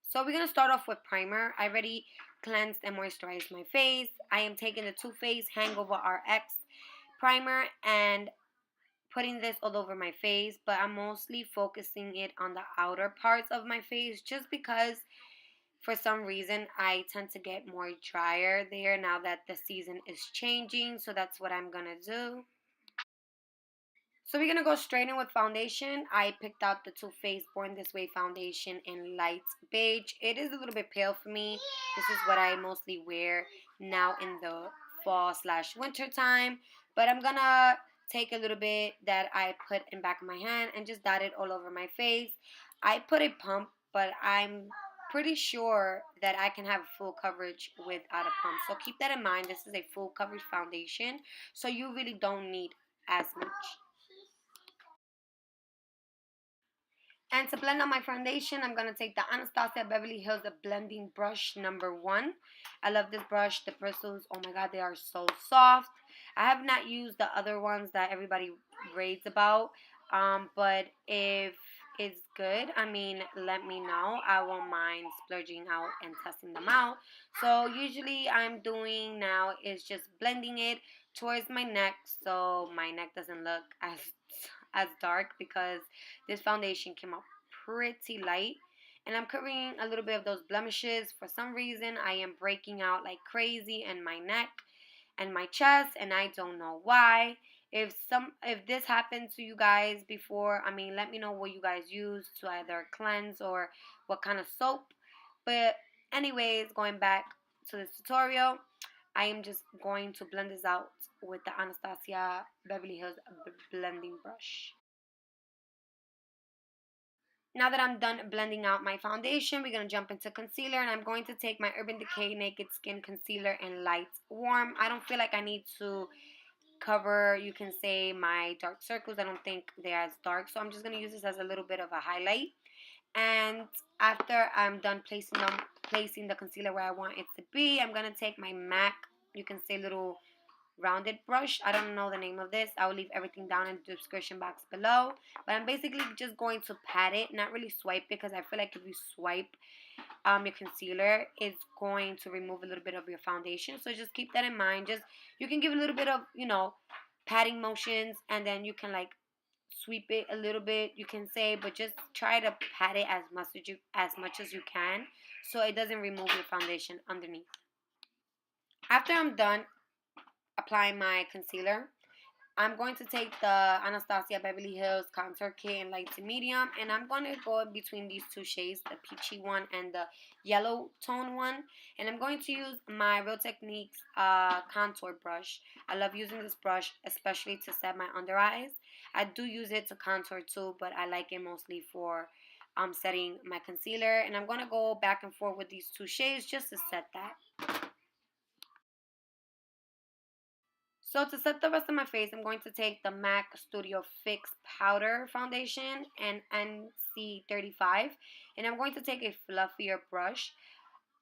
So we're going to start off with primer. I already cleansed and moisturized my face. I am taking the Too Faced Hangover RX primer and putting this all over my face, but I'm mostly focusing it on the outer parts of my face just because for some reason I tend to get more drier there now that the season is changing. So that's what I'm going to do. So we're going to go straight in with foundation. I picked out the Too Faced Born This Way foundation in light beige. It is a little bit pale for me. This is what I mostly wear now in the fall/winter time. But I'm going to take a little bit that I put in back of my hand and just dot it all over my face. I put a pump, but I'm pretty sure that I can have full coverage without a pump. So keep that in mind. This is a full coverage foundation. So you really don't need as much. And to blend out my foundation, I'm going to take the Anastasia Beverly Hills Blending Brush #1. I love this brush. The bristles, oh my god, they are so soft. I have not used the other ones that everybody raves about. But if it's good, I mean, let me know. I won't mind splurging out and testing them out. So usually I'm doing now is just blending it towards my neck so my neck doesn't look as dark because this foundation came out pretty light. And I'm covering a little bit of those blemishes. For some reason, I am breaking out like crazy in my neck and my chest, and I don't know why. If this happened to you guys before, I mean, let me know what you guys use to either cleanse or what kind of soap. But anyways, going back to this tutorial, I am just going to blend this out with the Anastasia Beverly Hills blending brush. Now that I'm done blending out my foundation, we're going to jump into concealer. And I'm going to take my Urban Decay Naked Skin Concealer in Light Warm. I don't feel like I need to cover, you can say, my dark circles. I don't think they're as dark. So I'm just going to use this as a little bit of a highlight. And after I'm done placing the concealer where I want it to be, I'm going to take my MAC, you can say, little rounded brush. I don't know the name of this. I will leave everything down in the description box below. But I'm basically just going to pat it, not really swipe, because I feel like if you swipe your concealer, it's going to remove a little bit of your foundation. So just keep that in mind. Just you can give a little bit of, patting motions, and then you can like sweep it a little bit, you can say, but just try to pat it as much as you can so it doesn't remove your foundation underneath. After I'm done applying my concealer, I'm going to take the Anastasia Beverly Hills Contour Kit in light to medium, and I'm going to go in between these two shades, the peachy one and the yellow tone one, and I'm going to use my Real Techniques contour brush. I love using this brush, especially to set my under eyes. I do use it to contour too, but I like it mostly for setting my concealer, and I'm going to go back and forth with these two shades just to set that. So to set the rest of my face, I'm going to take the MAC Studio Fix Powder Foundation and NC35. And I'm going to take a fluffier brush.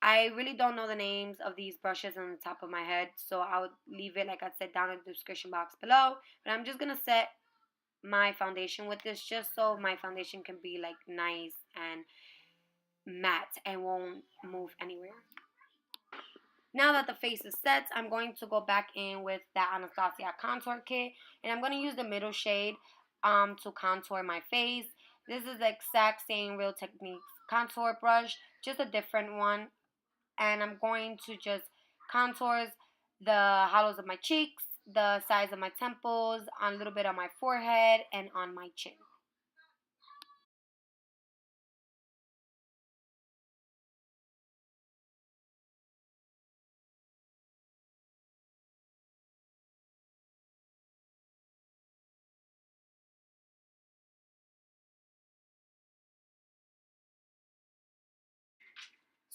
I really don't know the names of these brushes on the top of my head, so I'll leave it, like I said, down in the description box below. But I'm just going to set my foundation with this just so my foundation can be like nice and matte and won't move anywhere. Now that the face is set, I'm going to go back in with that Anastasia contour kit, and I'm going to use the middle shade to contour my face. This is the exact same Real Techniques contour brush, just a different one, and I'm going to just contour the hollows of my cheeks, the sides of my temples, on a little bit on my forehead, and on my chin.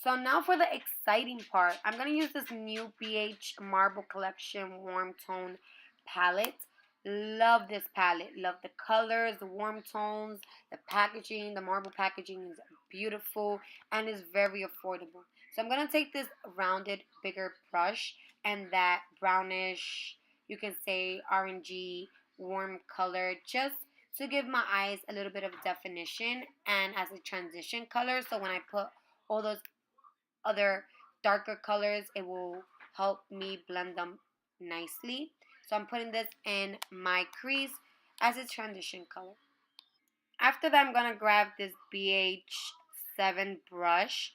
So now for the exciting part, I'm going to use this new BH Marble Collection Warm Tone palette. Love this palette. Love the colors, the warm tones, the packaging. The marble packaging is beautiful and is very affordable. So I'm going to take this rounded, bigger brush and that brownish, you can say orangey, warm color, just to give my eyes a little bit of definition and as a transition color. So when I put all those other darker colors. It will help me blend them nicely. So I'm putting this in my crease as a transition color. After that, I'm going to grab this BH7 brush.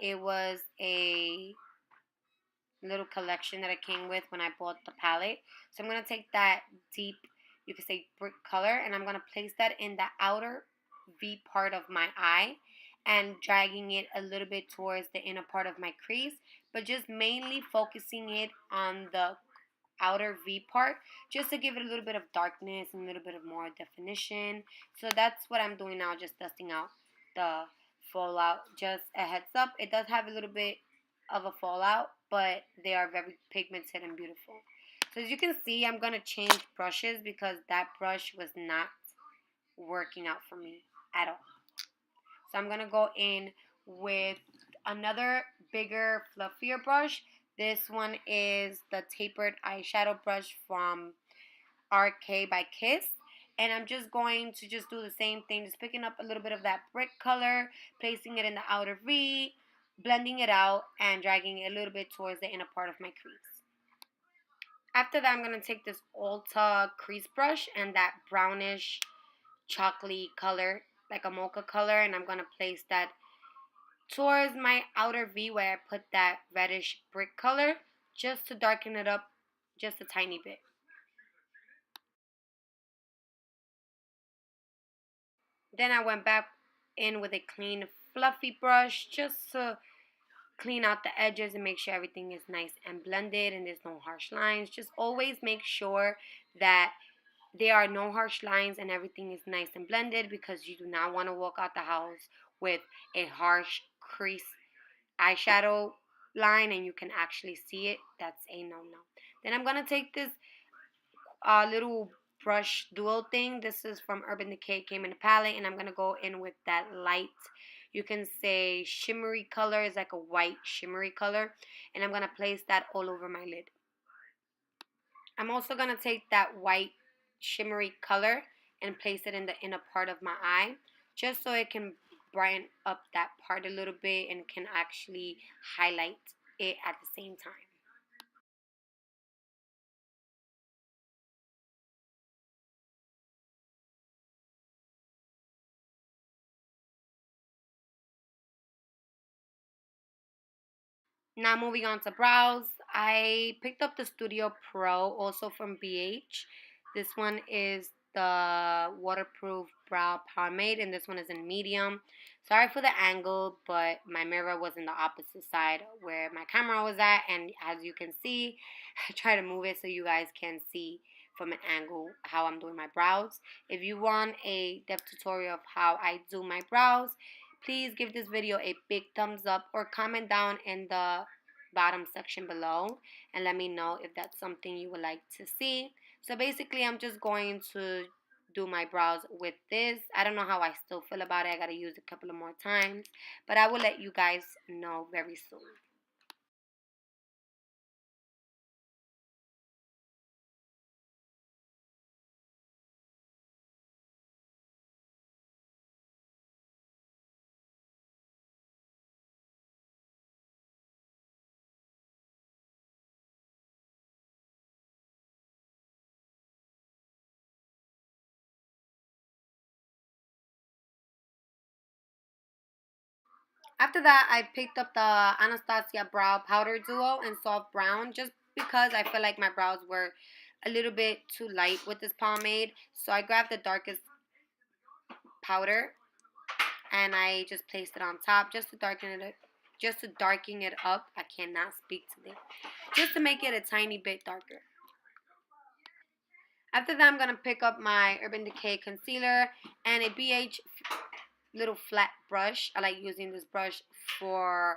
It was a little collection that I came with when I bought the palette. So I'm going to take that deep, you could say brick color, and I'm going to place that in the outer V part of my eye and dragging it a little bit towards the inner part of my crease, but just mainly focusing it on the outer V part just to give it a little bit of darkness and a little bit of more definition. So that's what I'm doing now, just dusting out the fallout. Just a heads up, it does have a little bit of a fallout, but they are very pigmented and beautiful. So as you can see, I'm going to change brushes because that brush was not working out for me at all. So I'm going to go in with another bigger, fluffier brush. This one is the tapered eyeshadow brush from RK by Kiss. And I'm just going to just do the same thing, just picking up a little bit of that brick color, placing it in the outer V, blending it out, and dragging it a little bit towards the inner part of my crease. After that, I'm going to take this Ulta crease brush and that brownish chocolatey color, like a mocha color, and I'm going to place that towards my outer V where I put that reddish brick color just to darken it up just a tiny bit. Then I went back in with a clean fluffy brush just to clean out the edges and make sure everything is nice and blended and there's no harsh lines. Just always make sure that there are no harsh lines and everything is nice and blended because you do not want to walk out the house with a harsh crease eyeshadow line and you can actually see it. That's a no-no. Then I'm going to take this little brush dual thing. This is from Urban Decay, came in a palette, and I'm going to go in with that light, you can say shimmery color. It's like a white shimmery color, and I'm going to place that all over my lid. I'm also going to take that white shimmery color and place it in the inner part of my eye just so it can brighten up that part a little bit and can actually highlight it at the same time. Now moving on to brows, I picked up the Studio Pro also from BH. This one is the waterproof brow pomade and this one is in medium. Sorry for the angle, but my mirror was in the opposite side where my camera was at, and as you can see, I try to move it so you guys can see from an angle how I'm doing my brows. If you want a depth tutorial of how I do my brows, please give this video a big thumbs up or comment down in the bottom section below and let me know if that's something you would like to see. So basically, I'm just going to do my brows with this. I don't know how I still feel about it. I gotta use it a couple of more times, but I will let you guys know very soon. After that, I picked up the Anastasia Brow Powder Duo in Soft Brown just because I feel like my brows were a little bit too light with this pomade. So I grabbed the darkest powder and I just placed it on top just to darken it up. Just to darken it up. I cannot speak today. Just to make it a tiny bit darker. After that, I'm going to pick up my Urban Decay concealer and a BH little flat brush. I like using this brush for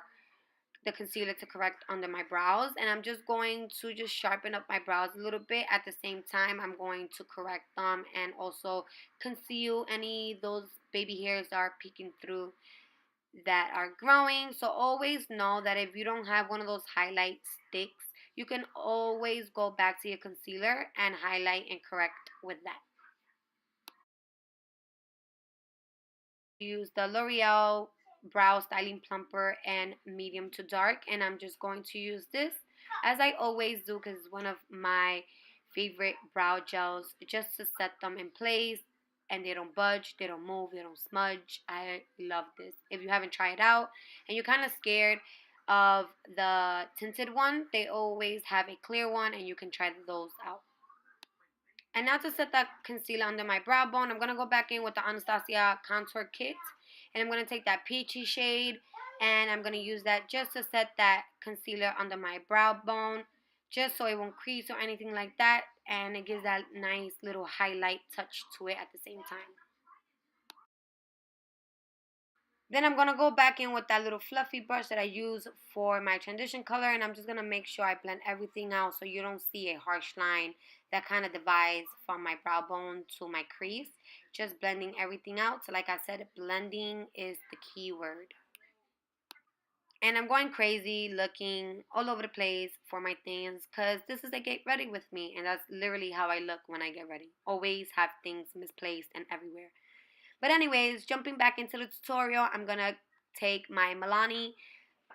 the concealer to correct under my brows, and I'm just going to just sharpen up my brows a little bit. At the same time, I'm going to correct them and also conceal any those baby hairs that are peeking through that are growing. So always know that if you don't have one of those highlight sticks, you can always go back to your concealer and highlight and correct with that. Use the L'Oreal brow styling plumper and medium to dark, and I'm just going to use this as I always do because it's one of my favorite brow gels, just to set them in place and they don't budge, they don't move, they don't smudge. I love this. If you haven't tried it out and you're kind of scared of the tinted one, they always have a clear one and you can try those out. And now to set that concealer under my brow bone, I'm going to go back in with the Anastasia contour kit. And I'm going to take that peachy shade and I'm going to use that just to set that concealer under my brow bone, just so it won't crease or anything like that. And it gives that nice little highlight touch to it at the same time. Then I'm going to go back in with that little fluffy brush that I use for my transition color. And I'm just going to make sure I blend everything out so you don't see a harsh line that kind of divides from my brow bone to my crease. Just blending everything out. So like I said, blending is the key word. And I'm going crazy looking all over the place for my things because this is a get ready with me. And that's literally how I look when I get ready. Always have things misplaced and everywhere. But anyways, jumping back into the tutorial, I'm going to take my Milani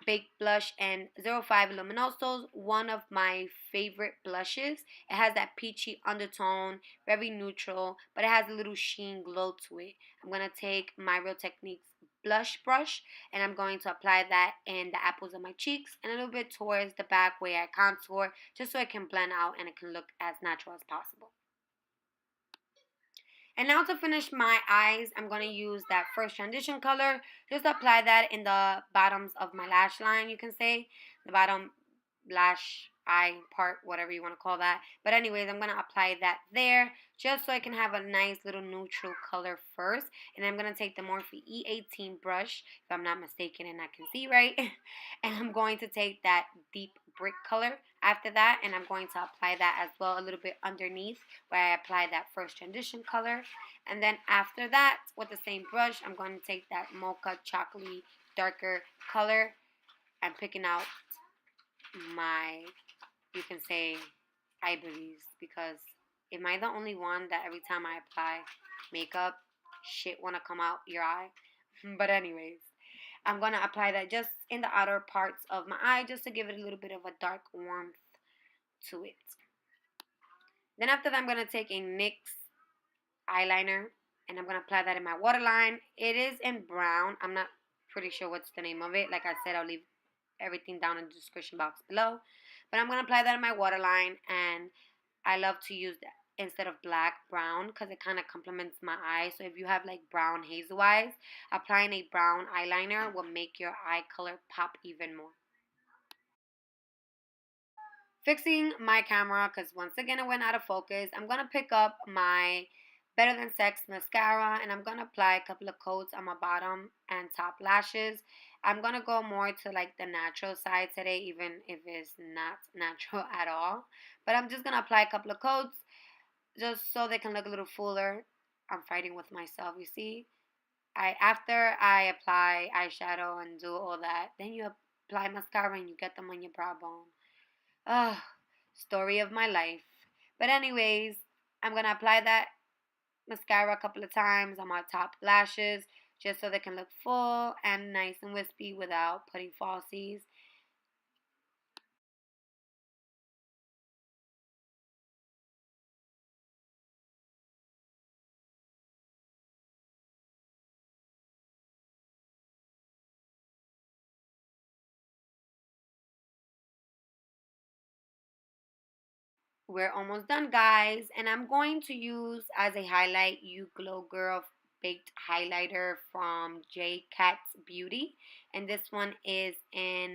Baked Blush and 05 Luminosos, one of my favorite blushes. It has that peachy undertone, very neutral, but it has a little sheen glow to it. I'm going to take my Real Techniques blush brush and I'm going to apply that in the apples of my cheeks and a little bit towards the back where I contour, just so it can blend out and it can look as natural as possible. And now to finish my eyes, I'm going to use that first transition color. Just apply that in the bottoms of my lash line, you can say. The bottom lash eye part, whatever you want to call that. But anyways, I'm going to apply that there just so I can have a nice little neutral color first. And I'm going to take the Morphe E18 brush, if I'm not mistaken and I can see right. And I'm going to take that deep brick color after that, and I'm going to apply that as well a little bit underneath where I applied that first transition color. And then after that, with the same brush, I'm going to take that mocha chocolatey darker color and picking out my, you can say, eyeballs, because am I the only one that every time I apply makeup, shit want to come out your eye? But anyways, I'm going to apply that just in the outer parts of my eye just to give it a little bit of a dark warmth to it. Then after that, I'm going to take a NYX eyeliner and I'm going to apply that in my waterline. It is in brown. I'm not pretty sure what's the name of it. Like I said, I'll leave everything down in the description box below. But I'm going to apply that in my waterline, and I love to use that instead of black, brown, because it kind of complements my eye. So if you have like brown hazel eyes, applying a brown eyeliner will make your eye color pop even more. Fixing my camera because once again it went out of focus. I'm going to pick up my Better Than Sex mascara and I'm going to apply a couple of coats on my bottom and top lashes. I'm going to go more to like the natural side today, even if it's not natural at all. But I'm just going to apply a couple of coats just so they can look a little fuller. I'm fighting with myself, you see. After I apply eyeshadow and do all that, then you apply mascara and you get them on your brow bone. Oh, story of my life. But anyways, I'm going to apply that mascara a couple of times on my top lashes just so they can look full and nice and wispy without putting falsies. We're almost done, guys, and I'm going to use as a highlight You Glow Girl Baked Highlighter from j.cat's Beauty, and this one is in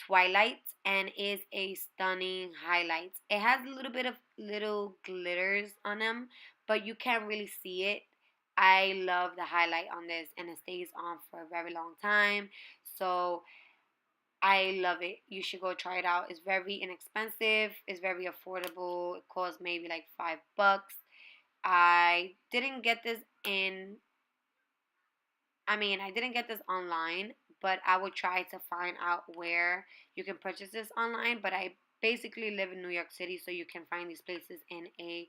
Twilight and is a stunning highlight. It has a little bit of little glitters on them, but you can't really see it. I love the highlight on this and it stays on for a very long time. So I love it. You should go try it out. It's very inexpensive. It's very affordable. It costs maybe like $5. I didn't get this in I didn't get this online, but I would try to find out where you can purchase this online. But I basically live in New York City, so you can find these places in a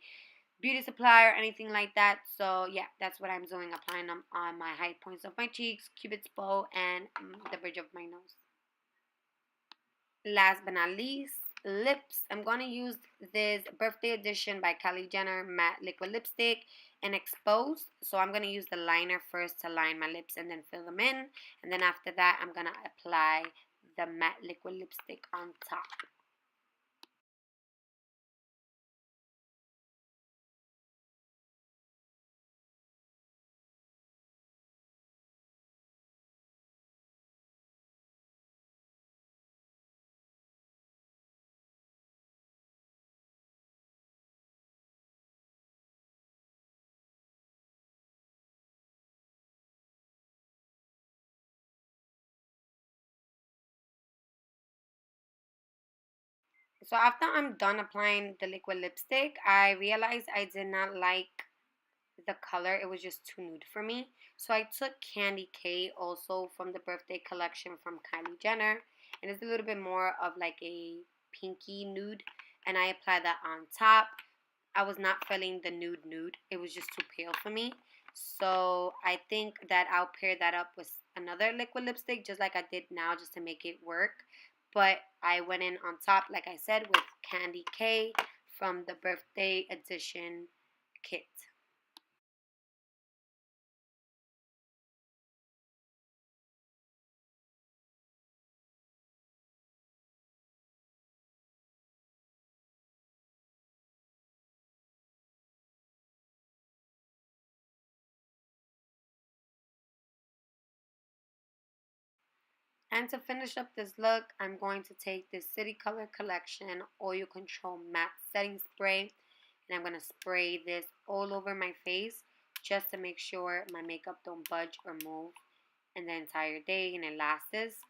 beauty supply or anything like that. So yeah, that's what I'm doing, applying them on my high points of my cheeks, cupid's bow, and the bridge of my nose. Last but not least, lips. I'm going to use this birthday edition by Kylie Jenner matte liquid lipstick and expose. So I'm going to use the liner first to line my lips and then fill them in, and then after that I'm going to apply the matte liquid lipstick on top. So after I'm done applying the liquid lipstick, I realized I did not like the color. It was just too nude for me. So I took Candy K, also from the birthday collection from Kylie Jenner, and it's a little bit more of like a pinky nude, and I applied that on top. I was not feeling the nude. It was just too pale for me. So I think that I'll pair that up with another liquid lipstick, just like I did now, just to make it work. But I went in on top, like I said, with Candy K from the birthday edition kit. And to finish up this look, I'm going to take this City Color Collection Oil Control Matte Setting Spray, and I'm going to spray this all over my face just to make sure my makeup don't budge or move in the entire day and it lasts.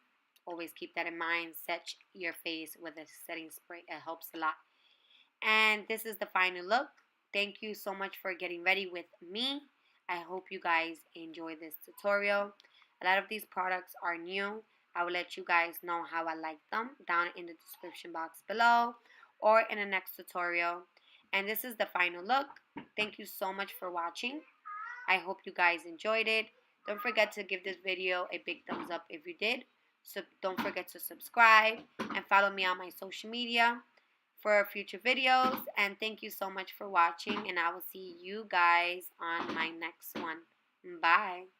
Always keep that in mind. Set your face with a setting spray. It helps a lot. And this is the final look. Thank you so much for getting ready with me. I hope you guys enjoy this tutorial. A lot of these products are new. I will let you guys know how I like them down in the description box below or in the next tutorial. And this is the final look. Thank you so much for watching. I hope you guys enjoyed it. Don't forget to give this video a big thumbs up if you did. So don't forget to subscribe and follow me on my social media for future videos. And thank you so much for watching, and I will see you guys on my next one. Bye.